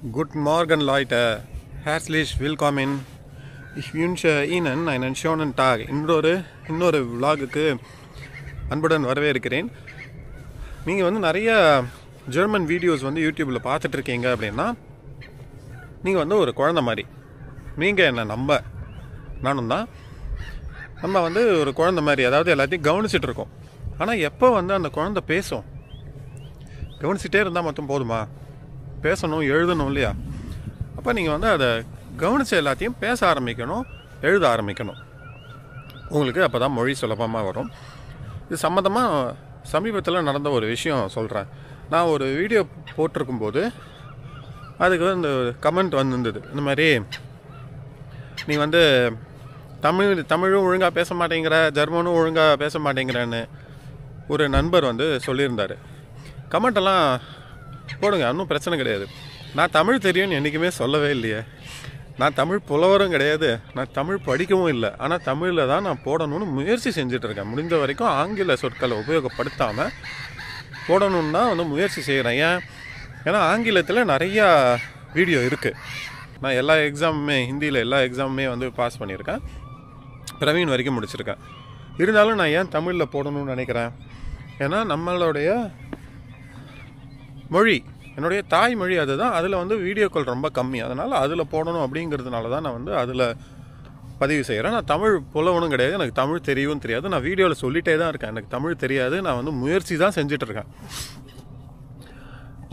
Guten Morgen, Leute. Herzlich willkommen. Ich wünsche Ihnen einen schönen Tag. இன்னொரு vlogக்கு அன்புடன் வரவேற்கிறேன். நீங்கள் வந்து நிறைய ஜெர்மன் வீடியோஸ் வந்து யூடியூப்பில் பார்த்துட்ருக்கீங்க அப்படின்னா நீங்கள் வந்து ஒரு குழந்தை மாதிரி. நீங்கள் என்ன நானும் தான். நம்ம வந்து ஒரு குழந்தை மாதிரி, அதாவது எல்லாத்தையும் கவனிச்சிட்ருக்கோம். ஆனால் எப்போ வந்து அந்த குழந்தை பேசும்? கவனிச்சிட்டே இருந்தால் மட்டும் போதுமா? பேசணும், எழுதணும் இல்லையா? அப்போ நீங்கள் வந்து அதை கவனித்த எல்லாத்தையும் பேச ஆரம்பிக்கணும், எழுத ஆரம்பிக்கணும். உங்களுக்கு அப்போ தான் மொழி சுலபமாக வரும். இது சம்மந்தமாக சமீபத்தில் நடந்த ஒரு விஷயம் சொல்கிறேன். நான் ஒரு வீடியோ போட்டிருக்கும்போது அதுக்கு வந்து கமெண்ட் வந்துருந்தது. இந்த மாதிரி நீ வந்து தமிழும் ஒழுங்காக பேச மாட்டேங்கிற, ஜெர்மனும் ஒழுங்காக பேச மாட்டேங்கிறன்னு ஒரு நண்பர் வந்து சொல்லியிருந்தார். கமெண்டெல்லாம் போடுங்க, ஒன்றும் பிரச்சனை கிடையாது. நான் தமிழ் தெரியும்னு என்றைக்குமே சொல்லவே இல்லையே. நான் தமிழ் புலவரும் கிடையாது, நான் தமிழ் படிக்கவும் இல்லை. ஆனால் தமிழில் தான் நான் போடணும்னு முயற்சி செஞ்சிட்ருக்கேன். முடிந்த வரைக்கும் ஆங்கில சொற்களை உபயோகப்படுத்தாமல் போடணுன்னு தான் வந்து முயற்சி செய்கிறேன். ஏன்னா ஆங்கிலத்தில் நிறையா வீடியோ இருக்குது. நான் எல்லா எக்ஸாமுமே, ஹிந்தியில் எல்லா எக்ஸாமுமே வந்து பாஸ் பண்ணியிருக்கேன், பிரவீன் வரைக்கும் முடிச்சிருக்கேன். இருந்தாலும் நான் ஏன் தமிழில் போடணும்னு நினைக்கிறேன்? ஏன்னா நம்மளுடைய மொழி, என்னுடைய தாய்மொழி அதுதான். அதில் வந்து வீடியோக்கள் ரொம்ப கம்மி. அதனால் அதில் போடணும் அப்படிங்கிறதுனால தான் நான் வந்து அதில் பதிவு செய்கிறேன். நான் தமிழ் புலவனும் கிடையாது, எனக்கு தமிழ் தெரியவும் தெரியாது. நான் வீடியோவில் சொல்லிகிட்டே தான் இருக்கேன், எனக்கு தமிழ் தெரியாது. நான் வந்து முயற்சி தான் செஞ்சிட்ருக்கேன்.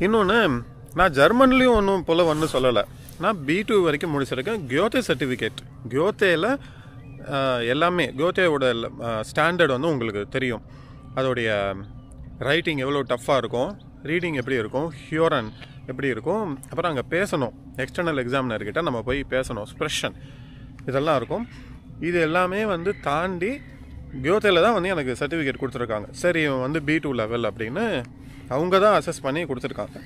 இன்னொன்று, நான் ஜெர்மன்லேயும் ஒன்றும் புலவன்னு சொல்லலை. நான் B2 வரைக்கும் முடிச்சிருக்கேன். கோத்தே சர்டிஃபிகேட். கோத்தேயில் எல்லாமே, கோத்தேவோட ஸ்டாண்டர்ட் வந்து உங்களுக்கு தெரியும். அதோடைய ரைட்டிங் எவ்வளோ டஃப்பாக இருக்கும், ரீடிங் எப்படி இருக்கும், ஹியூரன் எப்படி இருக்கும், அப்புறம் அங்கே பேசணும், எக்ஸ்டர்னல் எக்ஸாமினர்கிட்ட நம்ம போய் பேசணும், எக்ஸ்ப்ரெஷன் இதெல்லாம் இருக்கும். இது எல்லாமே வந்து தாண்டி கோத்தேல தான் வந்து எனக்கு சர்டிஃபிகேட் கொடுத்துருக்காங்க. சரி, வந்து B2 லெவல் அப்படின்னு அவங்க தான் அசஸ் பண்ணி கொடுத்துருக்காங்க.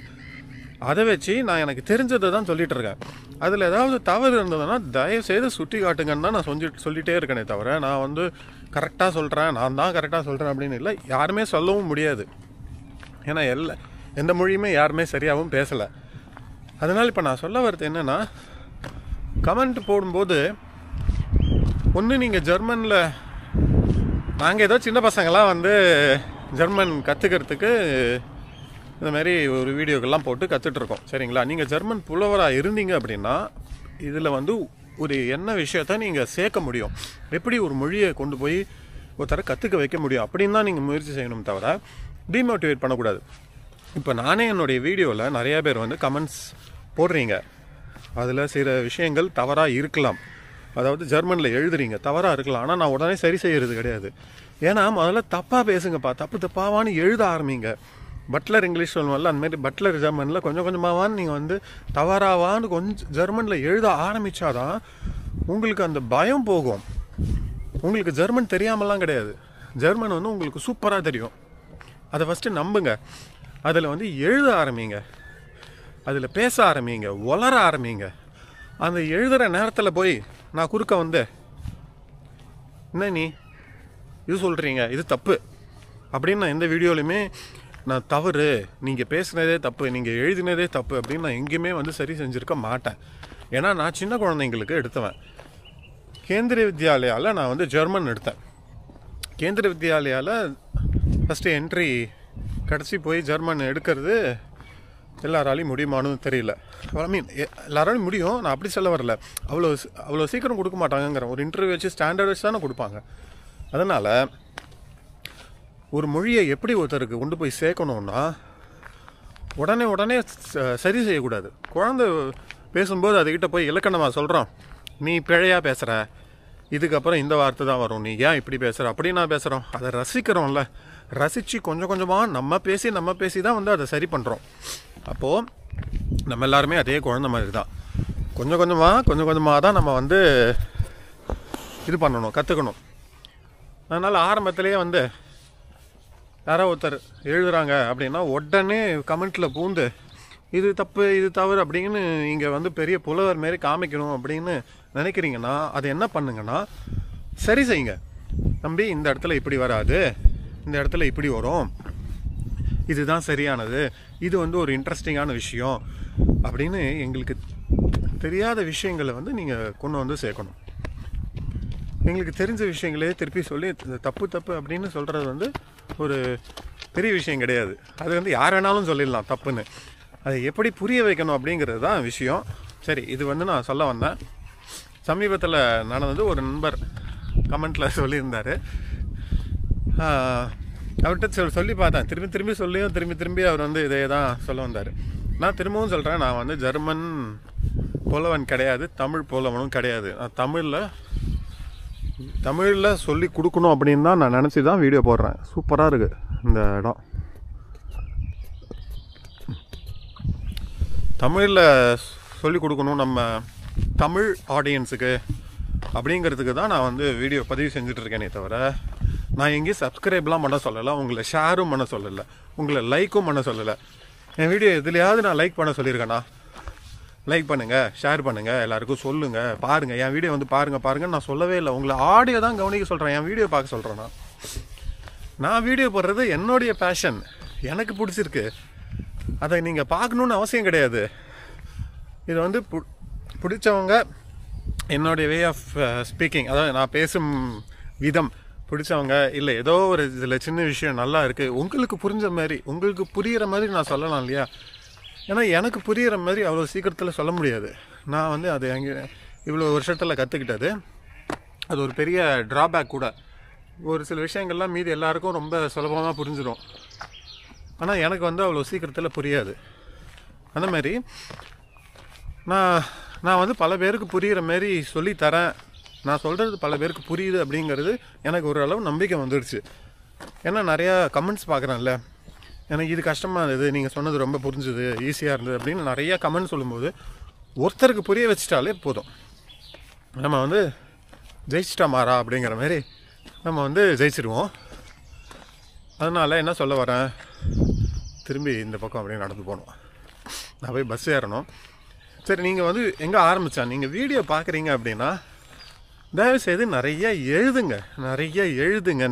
அதை வச்சு நான் எனக்கு தெரிஞ்சதை தான் சொல்லிகிட்டு இருக்கேன். அதில் ஏதாவது தவறு இருந்ததுன்னா தயவுசெய்து சுட்டி காட்டுங்கன்னு தான் நான் சொல்லிகிட்டே இருக்கேனே தவிர, நான் வந்து கரெக்டாக சொல்கிறேன், நான் தான் கரெக்டாக சொல்கிறேன் அப்படின்னு இல்லை. யாருமே சொல்லவும் முடியாது. ஏன்னா எந்த மொழியுமே யாருமே சரியாகவும் பேசலை. அதனால் இப்போ நான் சொல்ல வர்றது என்னென்னா, கமெண்ட் போடும்போது ஒன்று நீங்கள் ஜெர்மனில், நாங்கள் ஏதோ சின்ன பசங்களாம் வந்து ஜெர்மன் கற்றுக்கிறதுக்கு இந்த மாதிரி ஒரு வீடியோக்கெல்லாம் போட்டு கற்றுட்ருக்கோம், சரிங்களா? நீங்கள் ஜெர்மன் புலவராக இருந்தீங்க அப்படின்னா இதில் வந்து ஒரு என்ன விஷயத்த நீங்கள் சேர்க்க முடியும், எப்படி ஒரு மொழியை கொண்டு போய் ஒருத்தர கற்றுக்க வைக்க முடியும் அப்படின்னு தான் நீங்கள் முயற்சி செய்யணும், தவிர டிமோட்டிவேட் பண்ணக்கூடாது. இப்போ நானே என்னுடைய வீடியோவில் நிறையா பேர் வந்து கமெண்ட்ஸ் போடுறீங்க, அதில் சில விஷயங்கள் தவறாக இருக்கலாம். அதாவது ஜெர்மனில் எழுதுறீங்க, தவறாக இருக்கலாம். ஆனால் நான் உடனே சரி செய்கிறது கிடையாது. ஏன்னா முதல்ல தப்பாக பேசுங்கப்பா, தப்பாவான்னு எழுத ஆரம்பிங்க. பட்லர் இங்கிலீஷ் சொல்லுவோம்ல, அந்தமாரி பட்லர் ஜெர்மனில் கொஞ்சம் கொஞ்சமாவான்னு நீங்கள் வந்து தவறாவான்னு கொஞ்சம் ஜெர்மனில் எழுத ஆரம்பித்தாதான் உங்களுக்கு அந்த பயம் போகும். உங்களுக்கு ஜெர்மன் தெரியாமலாம் கிடையாது, ஜெர்மன் வந்து உங்களுக்கு சூப்பராக தெரியும். அதை ஃபஸ்ட்டு நம்புங்க. அதில் வந்து எழுத ஆரம்பிங்க, அதில் பேச ஆரம்பிங்க, வளர ஆரம்பிங்க. அந்த எழுதுகிற நேரத்தில் போய் நான் குறுக்க வந்து என்ன நீ இது சொல்கிறீங்க, இது தப்பு அப்படின்னு நான் எந்த வீடியோலையுமே நான் தவறு, நீங்கள் பேசுனதே தப்பு, நீங்கள் எழுதினதே தப்பு அப்படின்னு நான் எங்கேயுமே வந்து சரி செஞ்சுருக்க மாட்டேன். ஏன்னா நான் சின்ன குழந்தைங்களுக்கு எடுத்துவேன். கேந்திரிய வித்யாலயாவில் நான் வந்து ஜெர்மன் எடுத்தேன். கேந்திரிய வித்யாலயாவில் ஃபஸ்ட்டு என்ட்ரி கிடச்சி போய் ஜெர்மன் எடுக்கிறது எல்லாராலையும் முடியுமானு தெரியல. ஐ மீன் எல்லாராலையும் முடியும், நான் அப்படி சொல்ல வரல. அவ்வளோ சீக்கிரம் கொடுக்க மாட்டாங்கங்கிற ஒரு இன்டர்வியூ வச்சு ஸ்டாண்டர்ட் வச்சு தானே கொடுப்பாங்க. அதனால் ஒரு மொழியை எப்படி ஒருத்தருக்கு கொண்டு போய் சேர்க்கணுன்னா உடனே சரி செய்யக்கூடாது. குழந்தை பேசும்போது அதுக்கிட்ட போய் இலக்கணமாக சொல்கிறோம், நீ பிழையாக பேசுகிற, இதுக்கப்புறம் இந்த வார்த்தை தான் வரும், நீ ஏன் இப்படி பேசுகிற அப்படின்னு நான் பேசுகிறோம். அதை ரசிக்கிறோம்ல, ரசித்து கொஞ்சம் கொஞ்சமாக நம்ம பேசி தான் வந்து அதை சரி பண்ணுறோம். அப்போது நம்ம எல்லாருமே அதே குழந்தை மாதிரி தான். கொஞ்சம் கொஞ்சமாக தான் நம்ம வந்து இது பண்ணணும், கற்றுக்கணும். அதனால் ஆரம்பத்திலேயே வந்து யாரோ ஒருத்தர் எழுதுகிறாங்க அப்படின்னா உடனே கமெண்ட்டில் பூந்து இது தப்பு இது தவறு அப்படின்னு இங்கே வந்து பெரிய புலவர் மாரி காமிக்கணும் அப்படின்னு நினைக்கிறீங்கன்னா அது என்ன பண்ணுங்கன்னா, சரி செய்யுங்க. தம்பி, இந்த இடத்துல இப்படி வராது, இந்த இடத்துல இப்படி வரும், இதுதான் சரியானது, இது வந்து ஒரு இன்ட்ரெஸ்டிங்கான விஷயம், அப்படின்னு எங்களுக்கு தெரியாத விஷயங்களை வந்து நீங்கள் கொண்டு வந்து சேர்க்கணும். எங்களுக்கு தெரிஞ்ச விஷயங்களே திருப்பி சொல்லி தப்பு தப்பு அப்படின்னு சொல்கிறது வந்து ஒரு பெரிய விஷயம் கிடையாது. அது வந்து யார் வேணாலும் சொல்லிடலாம் தப்புன்னு. அதை எப்படி புரிய வைக்கணும் அப்படிங்கிறது தான் விஷயம். சரி, இது வந்து நான் சொல்ல வந்தேன். சமீபத்தில் நடந்தது. ஒரு நண்பர் கமெண்ட்டில் சொல்லியிருந்தார். அவர்கிட்ட சொல்லி பார்த்தேன். திரும்பி சொல்லியும் திரும்பி அவர் வந்து இதே தான் சொல்ல வந்தார். நான் திரும்பவும் சொல்கிறேன், நான் வந்து ஜெர்மன் புலவன் கிடையாது, தமிழ் புலவனும் கிடையாது. நான் தமிழில் சொல்லி கொடுக்கணும் அப்படின்னு தான் நான் நினச்சி தான் வீடியோ போடுறேன். சூப்பராக இருக்குது இந்த இடம். தமிழில் சொல்லி கொடுக்கணும் நம்ம தமிழ் ஆடியன்ஸுக்கு அப்படிங்கிறதுக்கு தான் நான் வந்து வீடியோ பதிவு செஞ்சிட்ருக்கேனே தவிர நான் எங்கேயும் சப்ஸ்கிரைப்லாம் பண்ண சொல்லலை, உங்களை ஷேரும் பண்ண சொல்லலை, உங்களை லைக்கும் பண்ண சொல்லலை. என் வீடியோ எதுலையாவது நான் லைக் பண்ண சொல்லியிருக்கேண்ணா? லைக் பண்ணுங்கள், ஷேர் பண்ணுங்கள், எல்லாருக்கும் சொல்லுங்கள், பாருங்கள், என் வீடியோ வந்து பாருங்கள் நான் சொல்லவே இல்லை. உங்களை ஆடியோ தான் கவனிக்க சொல்கிறேன், என் வீடியோ பார்க்க சொல்கிறேன்னா. நான் வீடியோ போடுறது என்னுடைய பேஷன், எனக்கு பிடிச்சிருக்கு. அதை நீங்கள் பார்க்கணுன்னு அவசியம் கிடையாது. இது வந்து பிடிச்சவங்க என்னுடைய வே ஆஃப் ஸ்பீக்கிங், அதாவது நான் பேசும் விதம் பிடிச்சவங்க, இல்லை ஏதோ ஒரு இதில் சின்ன விஷயம் நல்லா இருக்குது, உங்களுக்கு புரிஞ்ச மாதிரி, உங்களுக்கு புரிகிற மாதிரி நான் சொல்லலாம் இல்லையா? ஏன்னா எனக்கு புரிகிற மாதிரி அவ்வளோ சீக்கிரத்தில் சொல்ல முடியாது. நான் வந்து அது எங்கே இவ்வளோ வருஷத்தில் கற்றுக்கிட்டது. அது ஒரு பெரிய ட்ராபேக் கூட. ஒரு சில விஷயங்கள்லாம் மீதி எல்லாருக்கும் ரொம்ப சுலபமாக புரிஞ்சிடும். ஆனால் எனக்கு வந்து அவ்வளோ சீக்கிரத்தில் புரியாது. அந்த மாதிரி நான் வந்து பல பேருக்கு புரிகிற மாரி சொல்லித்தரேன். நான் சொல்கிறது பல பேருக்கு புரியுது அப்படிங்கிறது எனக்கு ஓரளவு நம்பிக்கை வந்துடுச்சு. ஏன்னா நிறையா கமெண்ட்ஸ் பார்க்குறேன்ல, எனக்கு இது கஷ்டமாக இருந்தது, நீங்கள் சொன்னது ரொம்ப புரிஞ்சுது, ஈஸியாக இருந்தது அப்படின்னு நிறையா கமெண்ட் சொல்லும்போது ஒருத்தருக்கு புரிய வச்சிட்டாலே போதும். நம்ம வந்து ஜெயிச்சிட்டா மாறா அப்படிங்கிற மாதிரி நம்ம வந்து ஜெயிச்சிடுவோம். அதனால் என்ன சொல்ல வரேன், திரும்பி இந்த பக்கம் அப்படியே நடந்து போகணும். நான் போய் பஸ் ஏறணும். சரி, நீங்கள் வந்து எங்கே ஆரம்பித்தா, நீங்கள் வீடியோ பார்க்குறீங்க அப்படின்னா தயவுசெய்து நிறையா எழுதுங்க,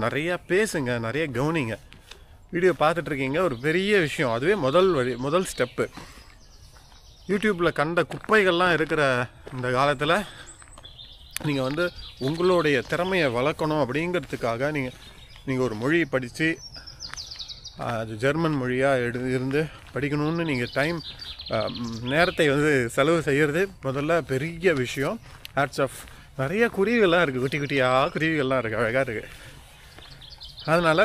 நிறையா பேசுங்க, நிறைய கவனிங்க. வீடியோ பார்த்துட்ருக்கீங்க, ஒரு பெரிய விஷயம். அதுவே முதல் ஸ்டெப்பு. யூடியூப்பில் கண்ட குப்பைகள்லாம் இருக்கிற இந்த காலத்தில் நீங்கள் வந்து உங்களுடைய திறமையை வளர்க்கணும் அப்படிங்கிறதுக்காக நீங்கள் ஒரு மொழியை படித்து அது ஜெர்மன் மொழியாக இருந்து படிக்கணும்னு நீங்கள் நேரத்தை வந்து செலவு செய்கிறது முதல்ல பெரிய விஷயம். Hats off. நிறைய குருவிகள்லாம் இருக்குது, குட்டியாக குருவிகள்லாம் இருக்குது, அழகாக இருக்குது. அதனால்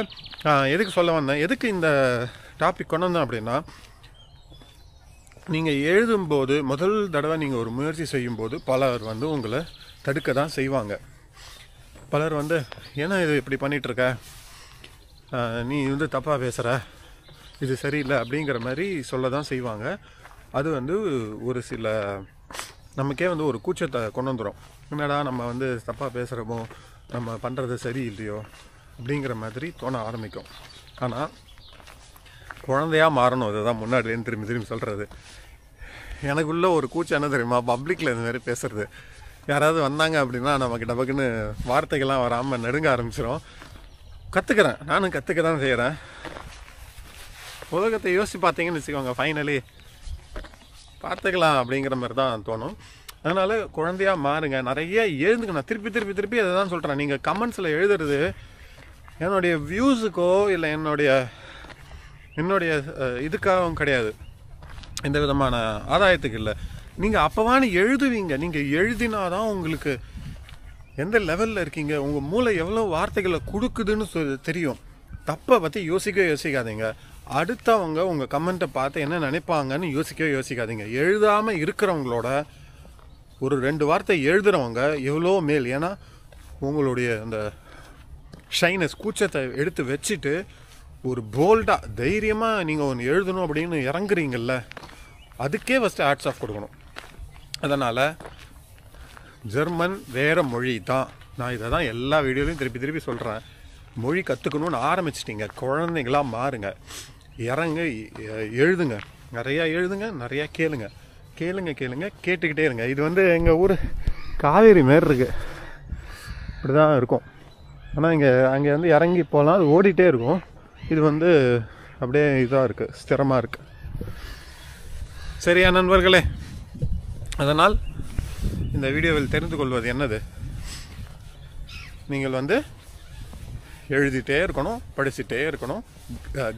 எதுக்கு சொல்ல வந்தேன், எதுக்கு இந்த டாபிக் கொண்டு வந்தேன் அப்படின்னா, நீங்கள் எழுதும்போது முதல் தடவை நீங்கள் ஒரு முயற்சி செய்யும்போது பலர் வந்து உங்களை தடுக்க தான் செய்வாங்க. பலர் வந்து ஏன்னா இது இப்படி பண்ணிகிட்ருக்க, நீ வந்து தப்பாக பேசுகிற, இது சரியில்லை அப்படிங்கிற மாதிரி சொல்ல தான் செய்வாங்க. அது வந்து ஒரு சில நமக்கே வந்து ஒரு கூச்சத்தை கொண்டு வந்துடும். என்னடா நம்ம வந்து தப்பாக பேசுகிறோமோ, நம்ம பண்ணுறது சரியில்லையோ அப்படிங்கிற மாதிரி தோண ஆரம்பிக்கும். ஆனால் குழந்தையாக மாறணும். இதுதான் முன்னாடிலேருந்து திரும்பி சொல்கிறது. எனக்குள்ள ஒரு கூச்சம் என்ன தெரியுமா, பப்ளிக்கில் இந்த மாதிரி பேசுகிறது. யாராவது வந்தாங்க அப்படின்னா நமக்கு டபக்குன்னு வார்த்தைகள்லாம் வராமல் நெருங்க ஆரம்பிச்சிடும். கற்றுக்கிறேன், நானும் கற்றுக்க தான் செய்கிறேன். உலகத்தை யோசித்து பார்த்தீங்கன்னு வச்சுக்கோங்க, ஃபைனலி பார்த்துக்கலாம் அப்படிங்கிற மாதிரி தான் தோணும். அதனால் குழந்தையாக மாறுங்க, நிறைய எழுதுங்க. நான் திருப்பி அதை தான் சொல்கிறேன். நீங்கள் கமெண்ட்ஸில் எழுதுறது என்னுடைய வியூஸுக்கோ இல்லை என்னுடைய இதுக்காகவும் கிடையாது, எந்த விதமான ஆதாயத்துக்கு இல்லை. நீங்கள் அப்போவானு எழுதுவீங்க. நீங்கள் எழுதினாதான் உங்களுக்கு எந்த லெவலில் இருக்கீங்க, உங்கள் மூளை எவ்வளோ வார்த்தைகளை கொடுக்குதுன்னு தெரியும். தப்பை பற்றி யோசிக்காதீங்க. அடுத்தவங்க உங்கள் கமெண்ட்டை பார்த்து என்ன நினைப்பாங்கன்னு யோசிக்காதீங்க. எழுதாமல் இருக்கிறவங்களோட ஒரு 2 வார்த்தை எழுதுகிறவங்க எவ்வளோ மேல். ஏன்னா உங்களுடைய அந்த ஷைனஸ், கூச்சத்தை எடுத்து வச்சுட்டு ஒரு போல்டாக தைரியமாக நீங்கள் ஒன்று எழுதணும் அப்படின்னு இறங்குறீங்கள்ல, அதுக்கே ஃபஸ்ட்டு ஹேட்ஸ் ஆஃப் கொடுக்கணும். அதனால் ஜெர்மன் வேறு மொழி தான். நான் இதை தான் எல்லா வீடியோலையும் திருப்பி சொல்கிறேன். மொழி கற்றுக்கணும்னு ஆரம்பிச்சிட்டிங்க, குழந்தைங்களாக மாறுங்க, எழுதுங்க, நிறையா எழுதுங்க, நிறையா கேளுங்க, கேட்டுக்கிட்டே இருங்க. இது வந்து எங்கள் ஊர் காவேரி மாரி இருக்குது, இப்படி தான் இருக்கும். ஆனால் அங்கே வந்து இறங்கி போகலாம், அது ஓடிட்டே இருக்கும். இது வந்து அப்படியே இதாக இருக்குது, ஸ்திரமாக இருக்குது. சரியா நண்பர்களே? அதனால் இந்த வீடியோவில் தெரிந்து கொள்வது என்னது, நீங்கள் வந்து எழுதிட்டே இருக்கணும், படிச்சுட்டே இருக்கணும்,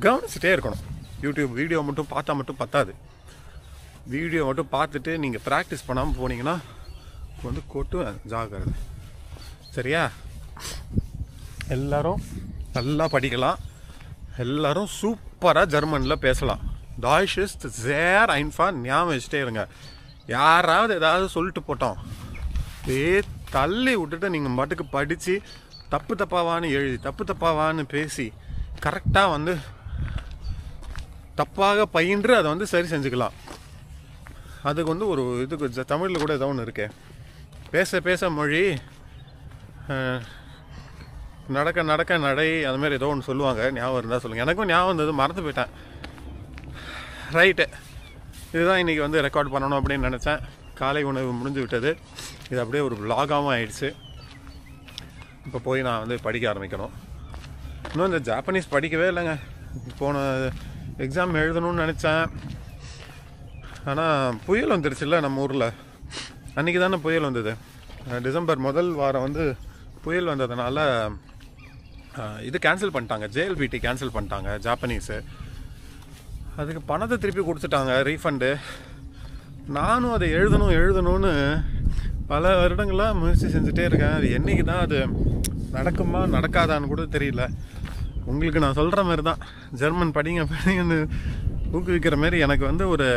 கவனிச்சுட்டே இருக்கணும். யூடியூப் வீடியோ மட்டும் பார்த்தா மட்டும் பத்தாது. வீடியோ மட்டும் பார்த்துட்டு நீங்கள் ப்ராக்டிஸ் பண்ணாமல் போனீங்கன்னா வந்து கொட்டுவேன், ஜாகிரதை. சரியா? எல்லோரும் நல்லா படிக்கலாம், எல்லோரும் சூப்பராக ஜெர்மனில் பேசலாம். டாய்ஷ் இஸ்ட் சேர் ஐன்ஃபா ஞாபகம் வச்சுட்டே இருங்க. யாராவது ஏதாவது சொல்லிட்டு போட்டோம், தள்ளி விட்டுட்டு நீங்கள் மட்டுக்கு படித்து தப்பு தப்பாவான்னு எழுதி தப்பு தப்பாவான்னு பேசி கரெக்டாக வந்து தப்பாக பயின்று அதை வந்து சரி செஞ்சுக்கலாம். அதுக்கு வந்து ஒரு இதுக்கு தமிழில் கூட ஏதோ ஒன்று இருக்கே, பேச பேச மொழி, நடக்க நடக்க நடை, அது மாதிரி ஏதோ ஒன்று சொல்லுவாங்க. ஞாபகம் இருந்தால் சொல்லுங்கள். எனக்கும் ஞாபகம் இருந்தது, மறந்து போயிட்டேன். ரைட்டு, இதுதான் இன்றைக்கி வந்து ரெக்கார்ட் பண்ணணும் அப்படின்னு நினச்சேன். காலை உணவு முடிஞ்சு விட்டது. இது அப்படியே ஒரு விலாகாகவும் ஆயிடுச்சு. இப்போ போய் நான் வந்து படிக்க ஆரம்பிக்கணும். இன்னும் இந்த ஜாப்பனீஸ் படிக்கவே இல்லைங்க. போன எக்ஸாம் எழுதணும்னு நினச்சேன். ஆனால் புயல் வந்துருச்சுல்ல நம்ம ஊரில். அன்றைக்கி தானே புயல் வந்தது. டிசம்பர் முதல் வாரம் வந்து புயல் வந்ததுனால இது கேன்சல் பண்ணிட்டாங்க, JLPT கேன்சல் பண்ணிட்டாங்க ஜாப்பனீஸு. அதுக்கு பணத்தை திருப்பி கொடுத்துட்டாங்க, ரீஃபண்டு. நானும் அதை எழுதணும்னு பல வருடங்களாக முயற்சி செஞ்சுட்டே இருக்கேன். அது என்றைக்கு தான் அது நடக்குமா நடக்காதான்னு கூட தெரியல. உங்களுக்கு நான் சொல்கிற மாதிரி தான், ஜெர்மன் படிங்கன்னு ஊக்குவிக்கிற மாதிரி எனக்கு வந்து ஒரு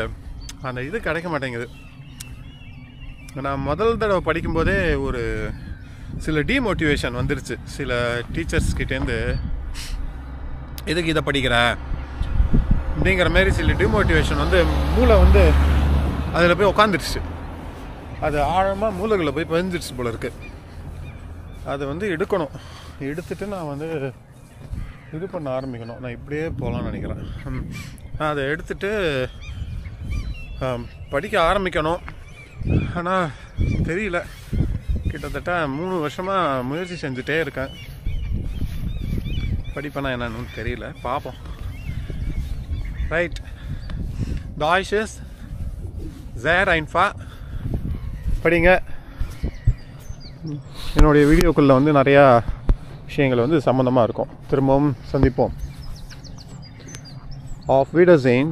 அந்த இது கிடைக்க மாட்டேங்குது. நான் முதல் தடவை படிக்கும்போதே ஒரு சில டிமோட்டிவேஷன் வந்துருச்சு. சில டீச்சர்ஸ்கிட்டேருந்து எதுக்கு இதை படிக்கிற அப்படிங்கிற மாதிரி சில டிமோட்டிவேஷன் வந்து மூளை வந்து அதில் போய் உக்காந்துருச்சு. அது ஆழமாக மூளைகளை போய் பதிஞ்சிடுச்சு போல இருக்குது. அதை வந்து எடுக்கணும். எடுத்துட்டு நான் வந்து இது பண்ண ஆரம்பிக்கணும். நான் இப்படியே போகலான்னு நினைக்கிறேன். நான் அதை எடுத்துட்டு படிக்க ஆரம்பிக்கணும். ஆனால் தெரியல, கிட்டத்தட்ட 3 வருஷமாக முயற்சி செஞ்சுட்டே இருக்கேன். படிப்பேனா என்னன்னு தெரியல, பார்ப்போம். ரைட், டாய்ஷ் இஸ் சேர் ஐன்ஃபா படிங்க. என்னுடைய வீடியோக்குள்ளே வந்து நிறையா விஷயங்கள் வந்து சம்மந்தமாக இருக்கும். திரும்பவும் சந்திப்போம். ஆஃப் வீடர்சேன்.